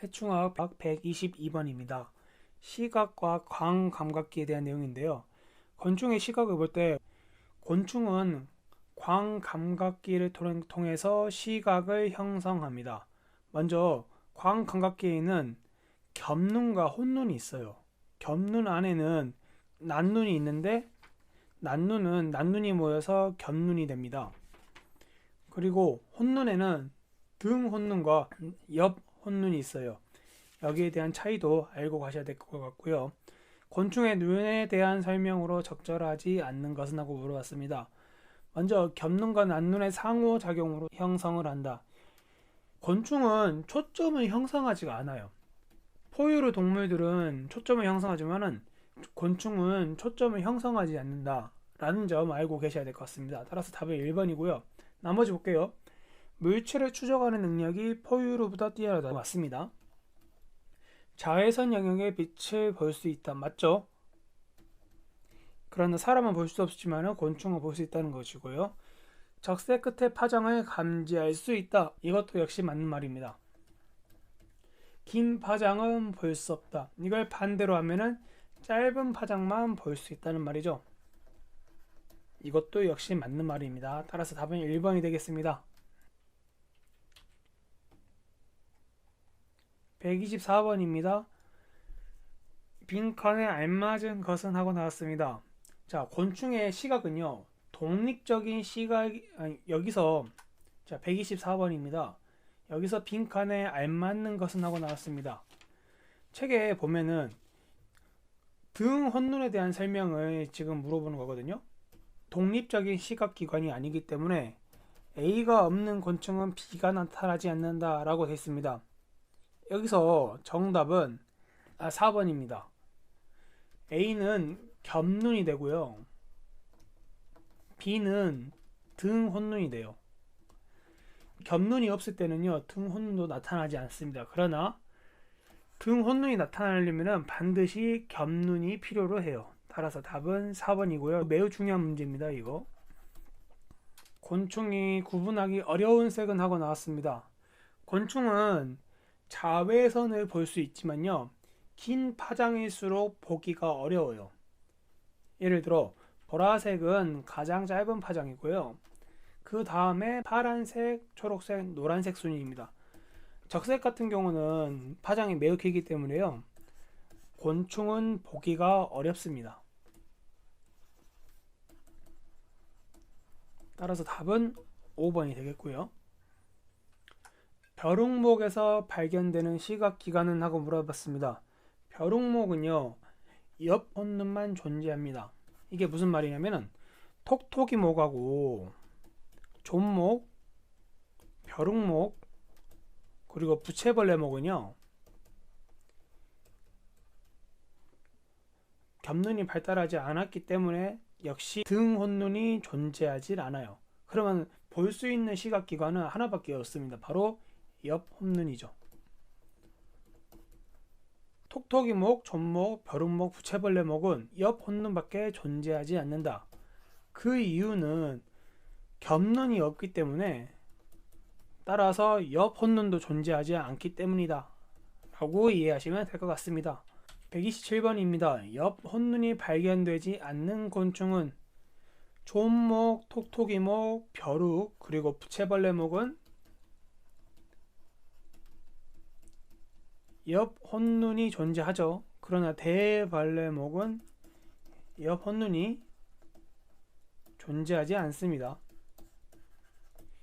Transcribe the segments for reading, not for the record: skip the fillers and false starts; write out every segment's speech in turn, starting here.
해충학 122번입니다. 시각과 광감각기에 대한 내용인데요. 곤충의 시각을 볼 때 곤충은 광감각기를 통해서 시각을 형성합니다. 먼저 광감각기에는 겹눈과 혼눈이 있어요. 겹눈 안에는 난눈이 있는데 난눈은 난눈이 모여서 겹눈이 됩니다. 그리고 혼눈에는 등 혼눈과 옆 혼눈이 있어요. 여기에 대한 차이도 알고 가셔야 될 것 같고요. 곤충의 눈에 대한 설명으로 적절하지 않는 것은 하고 물어봤습니다. 먼저 겹눈과 난눈의 상호작용으로 형성을 한다. 곤충은 초점을 형성하지가 않아요. 포유류 동물들은 초점을 형성하지만은 곤충은 초점을 형성하지 않는다 라는 점 알고 계셔야 될 것 같습니다. 따라서 답은 1번이고요. 나머지 볼게요. 물체를 추적하는 능력이 포유류보다 뛰어나다. 맞습니다. 자외선 영역의 빛을 볼 수 있다. 맞죠? 그러나 사람은 볼 수 없지만 곤충은 볼 수 있다는 것이고요. 적세 끝의 파장을 감지할 수 있다. 이것도 역시 맞는 말입니다. 긴 파장은 볼 수 없다. 이걸 반대로 하면은 짧은 파장만 볼 수 있다는 말이죠. 이것도 역시 맞는 말입니다. 따라서 답은 1번이 되겠습니다. 124번입니다. 빈칸에 알맞은 것은 하고 나왔습니다. 자, 곤충의 시각은요. 독립적인 여기서 자, 124번입니다. 여기서 빈칸에 알맞는 것은 하고 나왔습니다. 책에 보면은 등 혼눈에 대한 설명을 지금 물어보는 거거든요. 독립적인 시각기관이 아니기 때문에 A가 없는 곤충은 B가 나타나지 않는다 라고 되어 있습니다. 여기서 정답은 4번입니다. A는 겹눈이 되고요. B는 등 혼눈이 돼요. 겹눈이 없을 때는요, 등 혼눈도 나타나지 않습니다. 그러나 등 혼눈이 나타나려면 반드시 겹눈이 필요로 해요. 따라서 답은 4번이고요. 매우 중요한 문제입니다. 이거. 곤충이 구분하기 어려운 색은 하고 나왔습니다. 곤충은 자외선을 볼 수 있지만요, 긴 파장일수록 보기가 어려워요. 예를 들어 보라색은 가장 짧은 파장이고요. 그 다음에 파란색, 초록색, 노란색 순입니다. 적색 같은 경우는 파장이 매우 길기 때문에요. 곤충은 보기가 어렵습니다. 따라서 답은 5번이 되겠고요. 벼룩목에서 발견되는 시각기관은 하고 물어봤습니다. 벼룩목은요, 옆 혼눈만 존재합니다. 이게 무슨 말이냐면은 톡톡이목하고 존목, 벼룩목, 그리고 부채벌레목은요, 겹눈이 발달하지 않았기 때문에 역시 등 혼눈이 존재하지 않아요. 그러면 볼 수 있는 시각기관은 하나밖에 없습니다. 바로 옆 혼눈이죠. 톡톡이목, 존목, 벼룩목, 부채벌레목은 옆 혼눈밖에 존재하지 않는다. 그 이유는 겹눈이 없기 때문에, 따라서 옆 혼눈도 존재하지 않기 때문이다 라고 이해하시면 될 것 같습니다. 127번입니다. 옆 혼눈이 발견되지 않는 곤충은 존목, 톡톡이목, 벼룩, 그리고 부채벌레목은 옆 혼눈이 존재하죠. 그러나 대벌레목은 옆 혼눈이 존재하지 않습니다.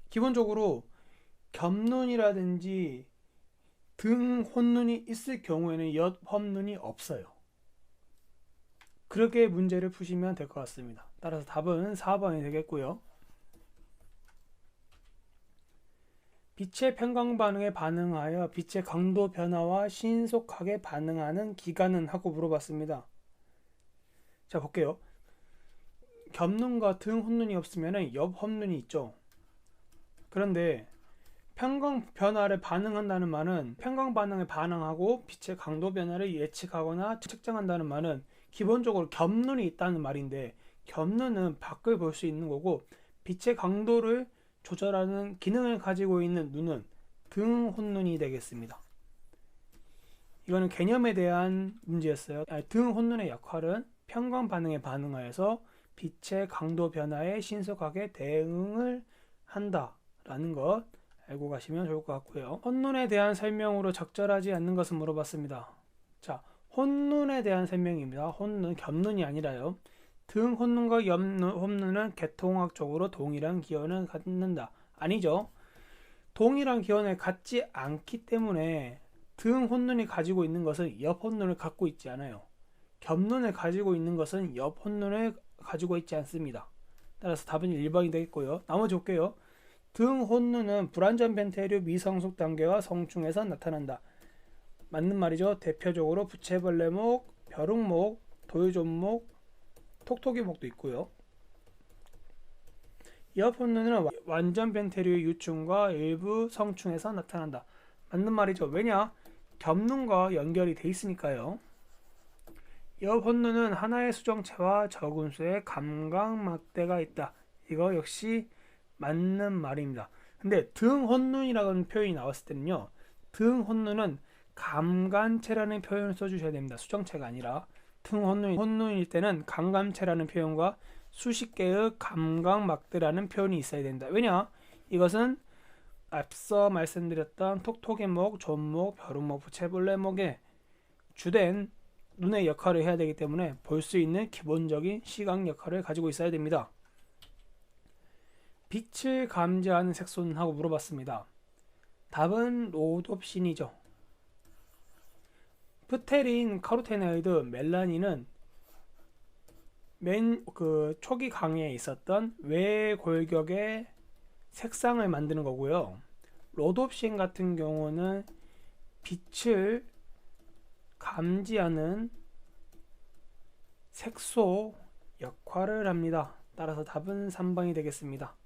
기본적으로 겹눈이라든지 등 혼눈이 있을 경우에는 옆 혼눈이 없어요. 그렇게 문제를 푸시면 될 것 같습니다. 따라서 답은 4번이 되겠고요. 빛의 편광 반응에 반응하여 빛의 강도 변화와 신속하게 반응하는 기관은 하고 물어봤습니다. 자, 볼게요. 겹눈과 등 혼눈이 없으면 옆 혼눈이 있죠. 그런데 편광 변화를 반응한다는 말은 편광 반응에 반응하고 빛의 강도 변화를 예측하거나 측정한다는 말은 기본적으로 겹눈이 있다는 말인데, 겹눈은 밖을 볼 수 있는 거고 빛의 강도를 조절하는 기능을 가지고 있는 눈은 등 혼눈이 되겠습니다. 이거는 개념에 대한 문제였어요. 등 혼눈의 역할은 평광 반응에 반응하여서 빛의 강도 변화에 신속하게 대응을 한다라는 것 알고 가시면 좋을 것 같고요. 혼눈에 대한 설명으로 적절하지 않는 것은 물어봤습니다. 자, 혼눈에 대한 설명입니다. 혼눈, 겹눈이 아니라요. 등 혼눈과 홈눈은 계통학적으로 동일한 기원을 갖는다. 아니죠. 동일한 기원을 갖지 않기 때문에 등 혼눈이 가지고 있는 것은 옆 혼눈을 갖고 있지 않아요. 겹눈을 가지고 있는 것은 옆 혼눈을 가지고 있지 않습니다. 따라서 답은 1번이 되겠고요. 나머지 볼게요. 등 혼눈은 불완전 벤테류 미성숙 단계와 성충에서 나타난다. 맞는 말이죠. 대표적으로 부채벌레목, 벼룩목, 도요존목, 톡톡이목도 있고요. 옆 혼눈은 완전 벤테류의 유충과 일부 성충에서 나타난다. 맞는 말이죠. 왜냐? 겹눈과 연결이 돼 있으니까요. 옆 혼눈은 하나의 수정체와 적은 수의 감각막대가 있다. 이거 역시 맞는 말입니다. 근데 등 혼눈이라는 표현이 나왔을 때는요. 등 혼눈은 감간체라는 표현을 써주셔야 됩니다. 수정체가 아니라 등 혼눈일 때는 감간체라는 표현과 수십 개의 감각막대라는 표현이 있어야 된다. 왜냐? 이것은 앞서 말씀드렸던 톡톡이목, 존목, 벼룩목, 부채벌레목의 주된 눈의 역할을 해야 되기 때문에 볼 수 있는 기본적인 시각 역할을 가지고 있어야 됩니다. 빛을 감지하는 색소는 하고 물어봤습니다. 답은 로놉신이죠. 프테린, 카로테노이드, 멜라닌은 초기 강의에 있었던 외골격의 색상을 만드는 거고요. 로놉신 같은 경우는 빛을 감지하는 색소 역할을 합니다. 따라서 답은 3번이 되겠습니다.